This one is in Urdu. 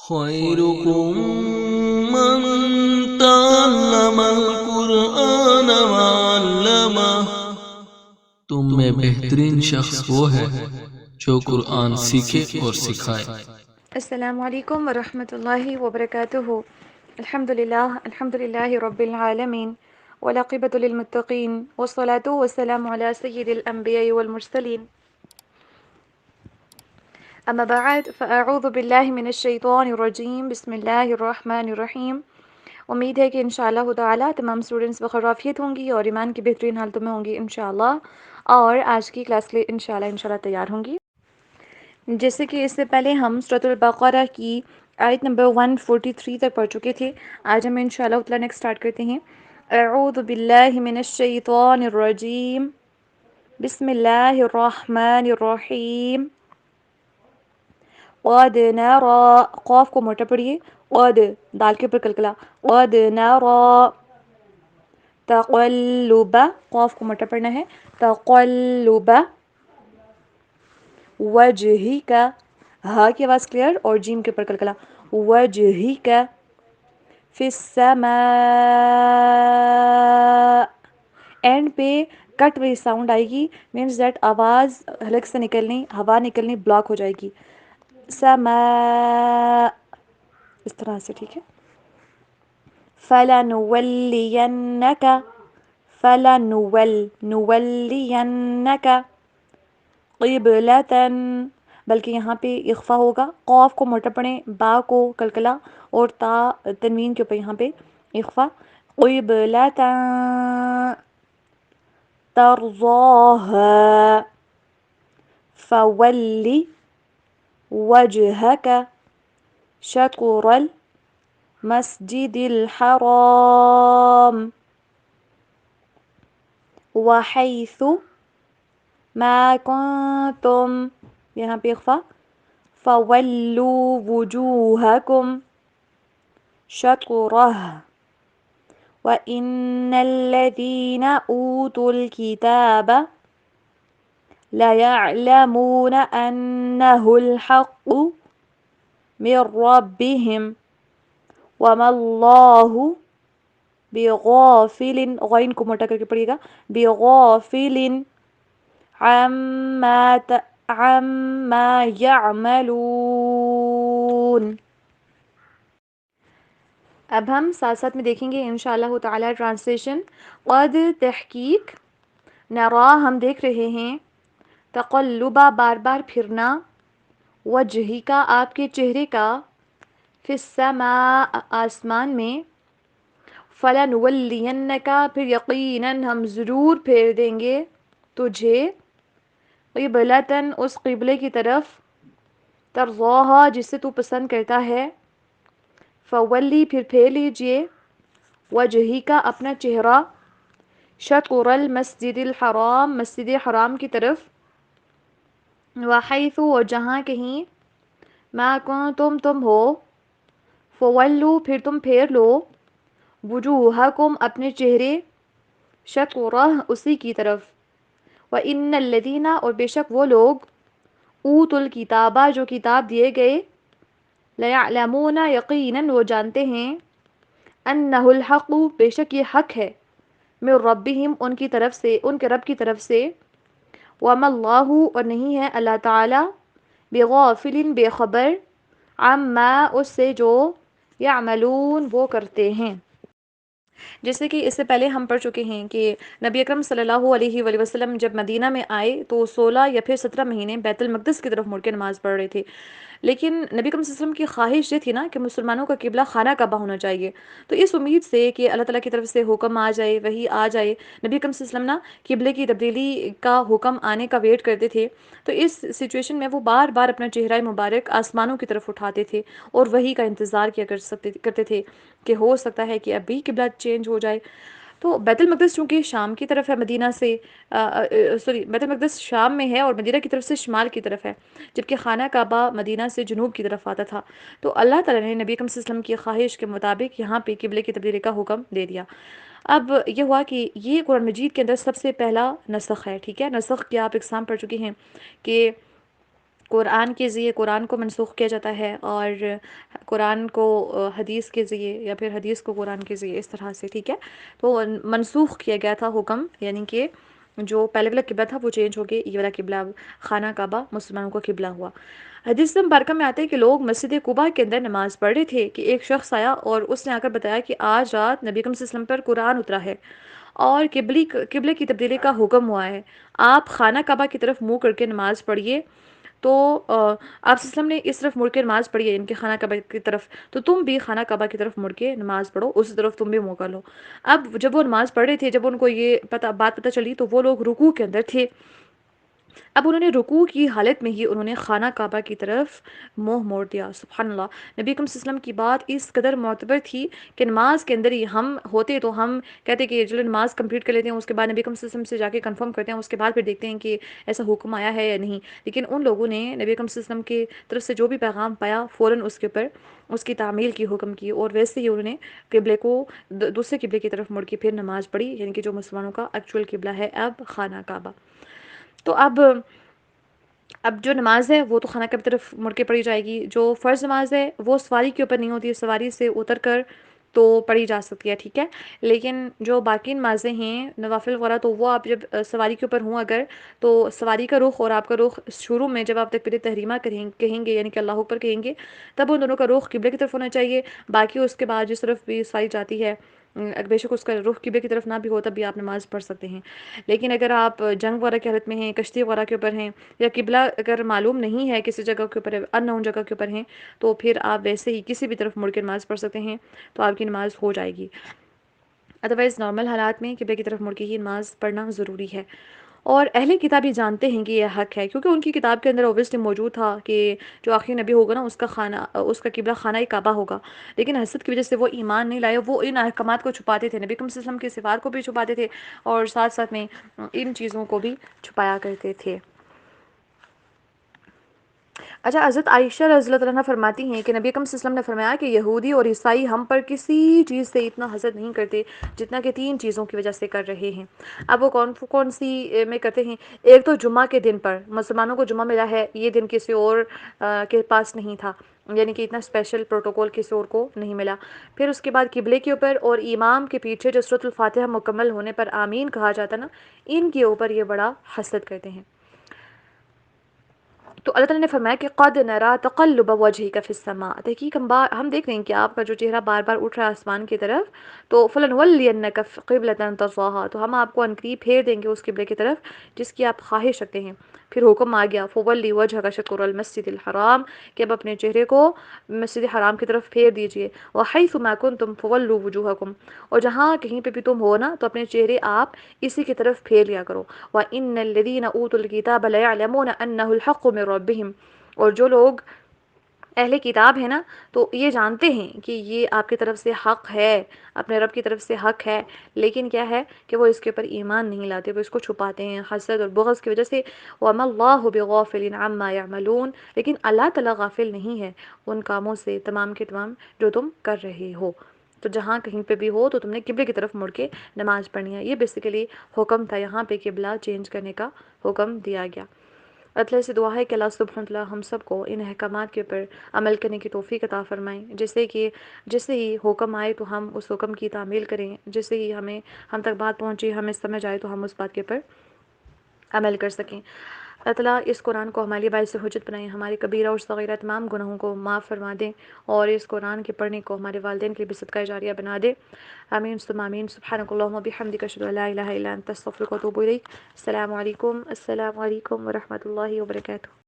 خيركم من تعلم القرآن وعلمه، تم میں بہترین شخص وہ ہے جو قرآن سیکھے اور سکھائے۔ السلام علیکم ورحمۃ اللہ وبرکاتہ۔ الحمد للہ رب العالمین والعاقبۃ للمتقین والصلاة والسلام علی سید الانبیاء والمرسلین، اما بعد فاعوذ باللہ من الشیطان الرجیم، بسم اللہ الرحمن الرحیم۔ امید ہے کہ انشاءاللہ تعالی تمام اسٹوڈنٹس بخیریت ہوں گی اور ایمان کی بہترین حالتوں میں ہوں گی انشاءاللہ، اور آج کی کلاس کے لیے انشاءاللہ تیار ہوں گی۔ جیسے کہ اس سے پہلے ہم سورۃ البقرہ کی آیت نمبر 143 تک پڑھ چکے تھے، آج ہم انشاءاللہ تعالی نیکسٹ اسٹارٹ کرتے ہیں۔ اعوذ باللہ من الشیطان الرجیم، بسم اللہ الرحمن الرحیم۔ قد نرى، قاف کو موٹا پڑھیے، قد دال کے اوپر کلکلا، قد نرى تقلب، قاف کو موٹا پڑھنا ہے، تقلب وجہک، ہا کی آواز کلیئر اور جیم کے اوپر کلکلا، وجہک فی السماء، اینڈ پہ کٹ ہوئی ساؤنڈ آئے گی، مینس دیٹ آواز حلق سے نکلنی، ہوا نکلنی بلاک ہو جائے گی، سماء اس طرح سے، ٹھیک ہے۔ فَلَنُوَلِّيَنَّكَ، نُوَلِّيَنَّكَ قِبْلَةً، بلکہ یہاں پہ اخفا ہوگا، قاف کو موٹا پڑھیں، با کو کلکلا اور تا تنوین کے اوپر یہاں پہ اخفا، قِبْلَةً تَرْضَاهَا فَوَلِّ وَجْهَكَ شَطْرَ الْمَسْجِدِ الْحَرَامِ وَحَيْثُ ما كنتم، یہاں پہ اخفا، فَوَلُّوا وُجُوهَكُمْ شَطْرَهُ وَإِنَّ الَّذِينَ أُوتُوا الْكِتَابَ لَيَعْلَمُونَ أَنَّهُ الْحَقُّ مِنْ رَبِّهِمْ وَمَا اللَّهُ بِغَافِلٍ، غین کو موٹا کر کے پڑھیے گا، بِغَافِلٍ عَمَّا يَعْمَلُونَ۔ اب ہم ساتھ ساتھ میں دیکھیں گے انشاءاللہ تعالی ٹرانسلیشن۔ قد تحقیق، نرا ہم دیکھ رہے ہیں، تقلبہ بار بار پھرنا، وجہی کا آپ کے چہرے کا، فی السماء آسمان میں، فَلَنُوَلِّيَنَّكَ پھر یقیناً ہم ضرور پھیر دیں گے تجھے، قبلةً اس قبلے کی طرف، ترضاها جسے تو پسند کرتا ہے، فولی پھر پھیر لیجئے، وجہی کا اپنا چہرہ، شطر المسجد الحرام مسجد حرام کی طرف، وحیث اور جہاں کہیں، ما کنتم تم ہو، فولو پھر تم پھیر لو، وجوہکم اپنے چہرے، شطرہ اسی کی طرف، وَإِنَّ الَّذِينَ اور بے شک وہ لوگ، اوتوا الکتابہ جو کتاب دیے گئے، لَيَعْلَمُونَ یقیناً وہ جانتے ہیں، أَنَّهُ الْحَقُّ بے شک یہ حق ہے، من ربہم ان کی طرف سے، ان کے رب کی طرف سے، وَمَا اللَّهُ اور نہیں ہے اللہ تعالی، بِغَافِلٍ بے خبر، عَمَّا اس سے جو، يَعْمَلُونَ وہ کرتے ہیں۔ جیسے کہ اس سے پہلے ہم پڑھ چکے ہیں کہ نبی اکرم صلی اللہ علیہ وآلہ وسلم جب مدینہ میں آئے تو 16 یا پھر 17 مہینے بیت المقدس کی طرف مڑ کے نماز پڑھ رہے تھے، لیکن نبی اکرم صلی اللہ علیہ وسلم کی خواہش یہ تھی نا کہ مسلمانوں کا قبلہ خانہ کعبہ ہونا چاہیے، تو اس امید سے کہ اللہ تعالیٰ کی طرف سے حکم آ جائے، وحی آ جائے، نبی اکرم صلی اللہ علیہ وسلم نا قبلے کی تبدیلی کا حکم آنے کا ویٹ کرتے تھے، تو اس سچویشن میں وہ بار بار اپنا چہرہ مبارک آسمانوں کی طرف اٹھاتے تھے اور وحی کا انتظار کیا کرتے تھے کہ ہو سکتا ہے کہ ابھی قبلہ چینج ہو جائے۔ تو بیت المقدس چونکہ شام کی طرف ہے، مدینہ سے بیت المقدس شام میں ہے اور مدینہ کی طرف سے شمال کی طرف ہے، جبکہ خانہ کعبہ مدینہ سے جنوب کی طرف آتا تھا، تو اللہ تعالیٰ نے نبی اکرم صلی اللہ علیہ وسلم کی خواہش کے مطابق یہاں پہ قبلے کی تبدیلی کا حکم دے دیا۔ اب یہ ہوا کہ یہ قرآن مجید کے اندر سب سے پہلا نسخ ہے، ٹھیک ہے، نسخ کی آپ اقسام پڑھ چکے ہیں کہ قرآن کے ذریعے قرآن کو منسوخ کیا جاتا ہے، اور قرآن کو حدیث کے ذریعے، یا پھر حدیث کو قرآن کے ذریعے، اس طرح سے، ٹھیک ہے۔ تو منسوخ کیا گیا تھا حکم، یعنی کہ جو پہلے والا قبلہ تھا وہ چینج ہو گیا، یہ والا قبلہ اب خانہ کعبہ مسلمانوں کا قبلہ ہوا۔ حدیث مبارکہ میں آتا ہے کہ لوگ مسجد قباء کے اندر نماز پڑھ رہے تھے کہ ایک شخص آیا اور اس نے آ کر بتایا کہ آج رات نبی اکرم صلی اللہ علیہ وسلم پر قرآن اترا ہے اور قبلے کی تبدیلی کا حکم ہوا ہے، آپ خانہ کعبہ کی طرف منہ کر کے نماز پڑھیے۔ تو آپ صلی اللہ علیہ وسلم نے اس طرف مڑ کے نماز پڑھی ہے، ان کے خانہ کعبہ کی طرف، تو تم بھی خانہ کعبہ کی طرف مڑ کے نماز پڑھو، اسی طرف تم بھی منہ کر لو۔ اب جب وہ نماز پڑھ رہے تھے، جب ان کو یہ بات پتہ چلی، تو وہ لوگ رکوع کے اندر تھے۔ اب انہوں نے رکوع کی حالت میں ہی انہوں نے خانہ کعبہ کی طرف منہ موڑ دیا۔ سبحان اللہ، نبی اکرم صلی اللہ علیہ وسلم کی بات اس قدر معتبر تھی کہ نماز کے اندر ہی ہم ہوتے تو ہم کہتے کہ چلو نماز کمپلیٹ کر لیتے ہیں، اس کے بعد نبی اکرم صلی اللہ علیہ وسلم سے جا کے کنفرم کرتے ہیں، اس کے بعد پھر دیکھتے ہیں کہ ایسا حکم آیا ہے یا نہیں۔ لیکن ان لوگوں نے نبی اکرم صلی اللہ علیہ وسلم کی طرف سے جو بھی پیغام پایا، فوراً اس کے اوپر اس کی تعمیل کی، حکم کی، اور ویسے ہی انہوں نے قبلے کو دوسرے قبلے کی طرف مڑ کے پھر نماز پڑھی، یعنی کہ جو مسلمانوں کا ایکچوئل قبلہ ہے اب خانہ کعبہ۔ تو اب جو نماز ہے وہ تو خانہ کعبہ کی طرف مڑ کے پڑھی جائے گی، جو فرض نماز ہے وہ سواری کے اوپر نہیں ہوتی ہے، سواری سے اتر کر تو پڑھی جا سکتی ہے، ٹھیک ہے۔ لیکن جو باقی نمازیں ہیں نوافل وغیرہ، تو وہ آپ جب سواری کے اوپر ہوں اگر، تو سواری کا رخ اور آپ کا رخ شروع میں جب آپ تکبیر تحریمہ کہیں گے، یعنی کہ اللہ اکبر کہیں گے، تب ان دونوں کا رخ قبلے کی طرف ہونا چاہیے۔ باقی اس کے بعد جس طرف بھی سواری جاتی ہے، بے شک اس کا رخ قبلے کی طرف نہ بھی ہو، تب بھی آپ نماز پڑھ سکتے ہیں۔ لیکن اگر آپ جنگ وغیرہ کی حالت میں ہیں، کشتی وغیرہ کے اوپر ہیں، یا قبلہ اگر معلوم نہیں ہے، کسی جگہ کے اوپر ان نون جگہ کے اوپر ہیں، تو پھر آپ ویسے ہی کسی بھی طرف مڑ کے نماز پڑھ سکتے ہیں، تو آپ کی نماز ہو جائے گی۔ ادروائز نارمل حالات میں قبلے کی طرف مڑ کے ہی نماز پڑھنا ضروری ہے۔ اور اہل کتاب ہی جانتے ہیں کہ یہ حق ہے، کیونکہ ان کی کتاب کے اندر اوبویسلی موجود تھا کہ جو آخری نبی ہوگا نا، اس کا قبلہ خانہ کعبہ ہوگا۔ لیکن حسد کی وجہ سے وہ ایمان نہیں لائے، وہ ان احکامات کو چھپاتے تھے، نبی اکرم صلی اللہ علیہ وسلم کے صفات کو بھی چھپاتے تھے، اور ساتھ ساتھ میں ان چیزوں کو بھی چھپایا کرتے تھے۔ اچھا، حضرت عائشہ رضی اللہ عنہا فرماتی ہیں کہ نبی اکرم صلی اللہ علیہ وسلم نے فرمایا کہ یہودی اور عیسائی ہم پر کسی چیز سے اتنا حسد نہیں کرتے جتنا کہ 3 چیزوں کی وجہ سے کر رہے ہیں۔ اب وہ کون سی میں کرتے ہیں؟ ایک تو جمعہ کے دن پر مسلمانوں کو جمعہ ملا ہے، یہ دن کسی اور کے پاس نہیں تھا، یعنی کہ اتنا اسپیشل پروٹوکول کسی اور کو نہیں ملا۔ پھر اس کے بعد قبلے کے اوپر اور امام کے پیچھے جو سورۃ الفاتحہ مکمل ہونے پر آمین کہا جاتا نا، ان کے اوپر یہ بڑا حسد کرتے ہیں۔ تو اللہ تعالیٰ نے فرمایا کہ قد نرا تقلب وجهك فی السماء، تحقیق ہم دیکھ رہے ہیں کہ آپ کا جو چہرہ بار بار اٹھ رہا ہے آسمان کی طرف، تو فلنولینک قبلۃ ترضاها، تو ہم آپ کو عنقریب پھیر دیں گے اس قبلے کی طرف جس کی آپ خواہش رکھتے ہیں۔ پھر حکم آ گیا فولی وجهك شطر المسجد الحرام، کہ اب اپنے چہرے کو مسجد حرام کی طرف پھیر دیجئے، وحیث ما کنتم فولوا وجوہکم، اور جہاں کہیں پہ بھی تم ہو نا، تو اپنے چہرے آپ اسی کی طرف پھیر لیا کرو۔ وَإِنَّ الَّذِينَ أُوتُوا الْكِتَابَ لَيَعْلَمُونَ أَنَّهُ الْحَقُّ مِنْ رَبِّهِمْ، اور جو لوگ اہل کتاب ہے نا، تو یہ جانتے ہیں کہ یہ آپ کی طرف سے حق ہے، اپنے رب کی طرف سے حق ہے، لیکن کیا ہے کہ وہ اس کے اوپر ایمان نہیں لاتے، وہ اس کو چھپاتے ہیں حسد اور بغض کی وجہ سے۔ وَمَا اللَّهُ بِغَافِلٍ عَمَّا يَعْمَلُونَ، لیکن اللہ تعالیٰ غافل نہیں ہے ان کاموں سے تمام کے تمام جو تم کر رہے ہو۔ تو جہاں کہیں پہ بھی ہو تو تم نے قبلے کی طرف مڑ کے نماز پڑھنی ہے، یہ بیسیکلی حکم تھا، یہاں پہ قبلہ چینج کرنے کا حکم دیا گیا۔ اللہ سے دعا ہے کہ اللہ سبحانہ وتعالی ہم سب کو ان احکامات کے اوپر عمل کرنے کی توفیق عطا فرمائیں، جس سے ہی حکم آئے تو ہم اس حکم کی تعمیل کریں، جس سے ہی ہم تک بات پہنچے، ہمیں سمجھ آئے تو ہم اس بات کے اوپر عمل کر سکیں۔ اللہ تعالیٰ اس قرآن کو ہمارے باعث سے حجت بنائیں، ہمارے کبیرہ اور صغیرہ تمام گناہوں کو معاف فرما دیں، اور اس قرآن کے پڑھنے کو ہمارے والدین کے بھی صدقہ جاریہ بنا دے۔ آمین ثم آمین۔ سبحانک اللہم و بحمدک، اشہد ان لا الہ الا انت، استغفرک و اتوب الیک۔ السلام علیکم ورحمۃ اللہ وبرکاتہ۔